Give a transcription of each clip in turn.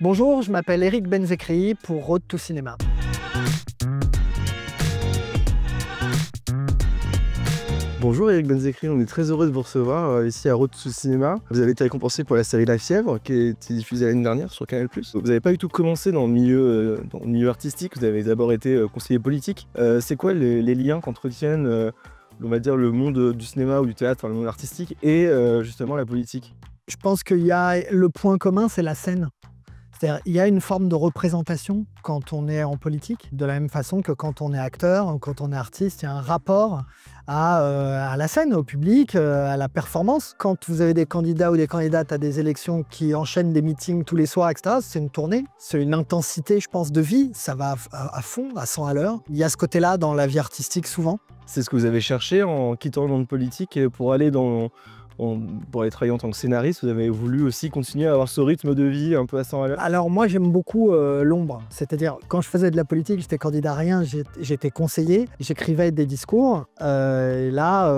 Bonjour, je m'appelle Eric Benzekri pour Road to Cinema. Bonjour Eric Benzekri, on est très heureux de vous recevoir ici à Road to Cinema. Vous avez été récompensé pour la série La Fièvre qui a été diffusée l'année dernière sur Canal+. Vous n'avez pas du tout commencé dans le milieu artistique, vous avez d'abord été conseiller politique. C'est quoi les liens qu'entretiennent, on va dire, le monde du cinéma ou du théâtre, enfin, le monde artistique et justement la politique? Je pense qu'il y a le point commun, c'est la scène. C'est-à-dire il y a une forme de représentation quand on est en politique, de la même façon que quand on est acteur ou quand on est artiste, il y a un rapport à la scène, au public, à la performance. Quand vous avez des candidats ou des candidates à des élections qui enchaînent des meetings tous les soirs, etc., c'est une tournée, c'est une intensité, je pense, de vie, ça va à fond, à 100 à l'heure. Il y a ce côté-là dans la vie artistique souvent. C'est ce que vous avez cherché en quittant le monde politique pour aller pour aller travailler en tant que scénariste, vous avez voulu aussi continuer à avoir ce rythme de vie un peu à 100 à l'heure? Alors moi j'aime beaucoup l'ombre, c'est-à-dire quand je faisais de la politique, j'étais candidat à rien, j'étais conseiller, j'écrivais des discours, et là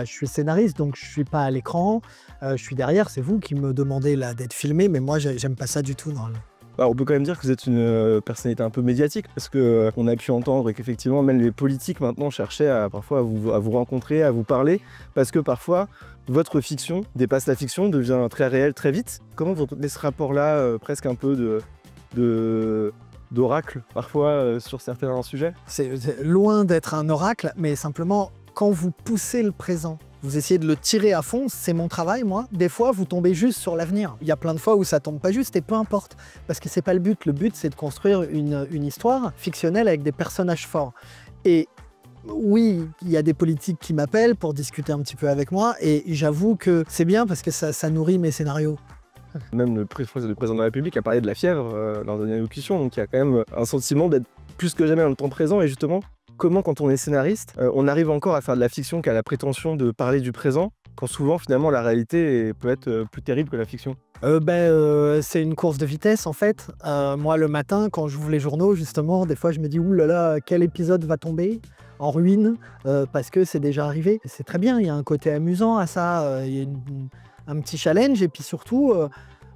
je suis scénariste donc je suis pas à l'écran, je suis derrière, c'est vous qui me demandez là d'être filmé, mais moi j'aime pas ça du tout. On peut quand même dire que vous êtes une personnalité un peu médiatique parce qu'on a pu entendre qu'effectivement même les politiques maintenant cherchaient parfois à vous rencontrer, à vous parler parce que parfois votre fiction dépasse la fiction, devient très réelle très vite. Comment vous retenez ce rapport-là, presque un peu d'oracle parfois sur certains sujets? C'est loin d'être un oracle, mais simplement quand vous poussez le présent, vous essayez de le tirer à fond, c'est mon travail, moi. Des fois, vous tombez juste sur l'avenir. Il y a plein de fois où ça tombe pas juste et peu importe. Parce que c'est pas le but. Le but, c'est de construire une histoire fictionnelle avec des personnages forts. Et oui, il y a des politiques qui m'appellent pour discuter un petit peu avec moi. Et j'avoue que c'est bien parce que ça nourrit mes scénarios. Même le président de la République a parlé de la fièvre lors d'une allocution. Donc il y a quand même un sentiment d'être plus que jamais dans le temps présent. Et justement, comment quand on est scénariste, on arrive encore à faire de la fiction qui a la prétention de parler du présent, quand souvent finalement la réalité peut être plus terrible que la fiction? C'est une course de vitesse en fait. Moi le matin quand j'ouvre les journaux justement, des fois je me dis ouh là là, quel épisode va tomber en ruine parce que c'est déjà arrivé. C'est très bien, il y a un côté amusant à ça, il y a un petit challenge et puis surtout,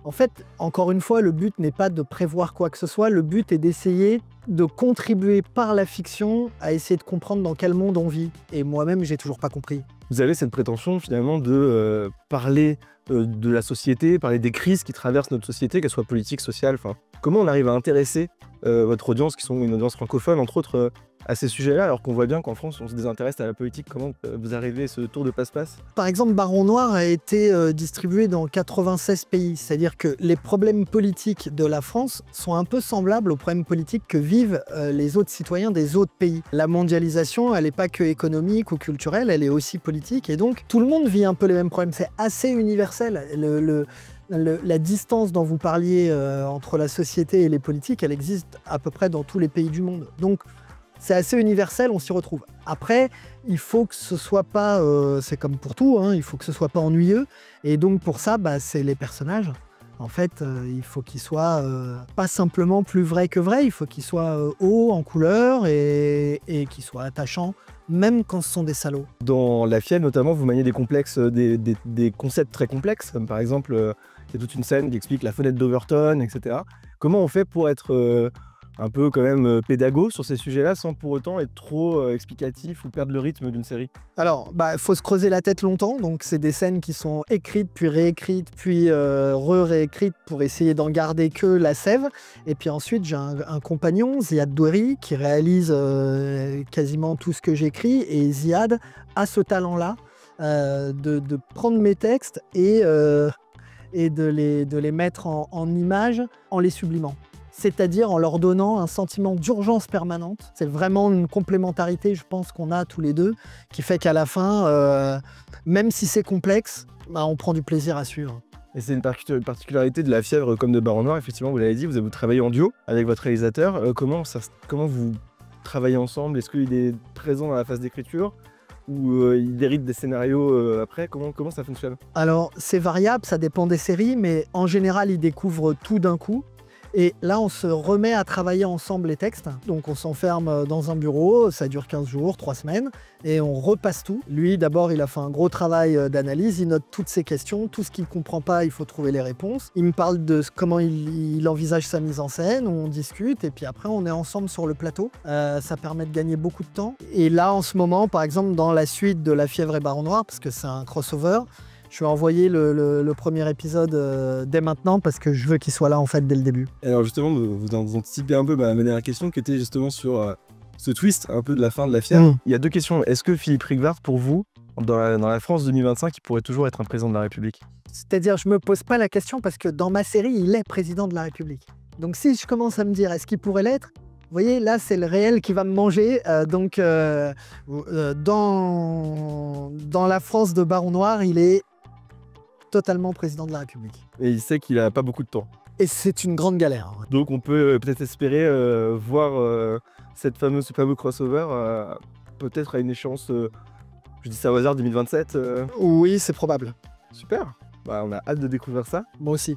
en fait, encore une fois, le but n'est pas de prévoir quoi que ce soit, le but est d'essayer de contribuer par la fiction à essayer de comprendre dans quel monde on vit. Et moi-même, j'ai toujours pas compris. Vous avez cette prétention finalement de parler de la société, parler des crises qui traversent notre société, qu'elles soient politiques, sociales. Comment on arrive à intéresser votre audience, qui sont une audience francophone, entre autres, à ces sujets-là, alors qu'on voit bien qu'en France, on se désintéresse à la politique? Comment vous arrivez à ce tour de passe-passe? Par exemple, Baron Noir a été distribué dans 96 pays, c'est-à-dire que les problèmes politiques de la France sont un peu semblables aux problèmes politiques que vivent les autres citoyens des autres pays. La mondialisation, elle n'est pas que économique ou culturelle, elle est aussi politique, et donc tout le monde vit un peu les mêmes problèmes. C'est assez universel. La distance dont vous parliez entre la société et les politiques, elle existe à peu près dans tous les pays du monde. Donc, c'est assez universel, on s'y retrouve. Après, il faut que ce soit pas, c'est comme pour tout, hein, il faut que ce soit pas ennuyeux. Et donc pour ça, c'est les personnages. En fait, il faut qu'ils soient pas simplement plus vrais que vrais, il faut qu'ils soient hauts en couleur et qu'ils soient attachants, même quand ce sont des salauds. Dans La Fièvre, notamment, vous maniez des complexes, des concepts très complexes, comme par exemple, il y a toute une scène qui explique la fenêtre d'Overton, etc. Comment on fait pour être un peu quand même pédago sur ces sujets-là sans pour autant être trop explicatif ou perdre le rythme d'une série? Alors, faut se creuser la tête longtemps, donc c'est des scènes qui sont écrites, puis réécrites, puis réécrites pour essayer d'en garder que la sève. Et puis ensuite, j'ai un compagnon, Ziad Doueri, qui réalise quasiment tout ce que j'écris, et Ziad a ce talent-là de prendre mes textes et de les mettre en images en les sublimant. C'est-à-dire en leur donnant un sentiment d'urgence permanente. C'est vraiment une complémentarité, je pense, qu'on a tous les deux, qui fait qu'à la fin, même si c'est complexe, on prend du plaisir à suivre. Et c'est une particularité de La Fièvre comme de Baron Noir, effectivement, vous l'avez dit, vous travaillez en duo avec votre réalisateur. Comment vous travaillez ensemble? Est-ce qu'il est présent dans la phase d'écriture ou il hérite des scénarios après? Comment ça fonctionne? Alors, c'est variable, ça dépend des séries, mais en général, il découvre tout d'un coup. Et là, on se remet à travailler ensemble les textes. Donc on s'enferme dans un bureau, ça dure 15 jours, 3 semaines, et on repasse tout. Lui, d'abord, il a fait un gros travail d'analyse, il note toutes ses questions, tout ce qu'il ne comprend pas, il faut trouver les réponses. Il me parle de comment il envisage sa mise en scène, on discute, et puis après, on est ensemble sur le plateau. Ça permet de gagner beaucoup de temps. Et là, en ce moment, par exemple, dans la suite de La Fièvre et Baron Noir, parce que c'est un crossover, je vais envoyer le premier épisode dès maintenant parce que je veux qu'il soit là en fait dès le début. Alors justement, vous anticipez un peu ma dernière question qui était justement sur ce twist un peu de la fin de La Fièvre. Il y a 2 questions. Est-ce que Philippe Rigvart, pour vous, dans la France 2025, il pourrait toujours être un président de la République? C'est-à-dire, je me pose pas la question parce que dans ma série, il est président de la République. Donc si je commence à me dire est-ce qu'il pourrait l'être, vous voyez, là, c'est le réel qui va me manger. Dans la France de Baron Noir, il est totalement président de la République. Et il sait qu'il a pas beaucoup de temps. Et c'est une grande galère. Donc on peut peut-être espérer voir ce fameux crossover peut-être à une échéance, je dis ça au hasard, 2027. Oui, c'est probable. Super, bah, on a hâte de découvrir ça. Moi aussi.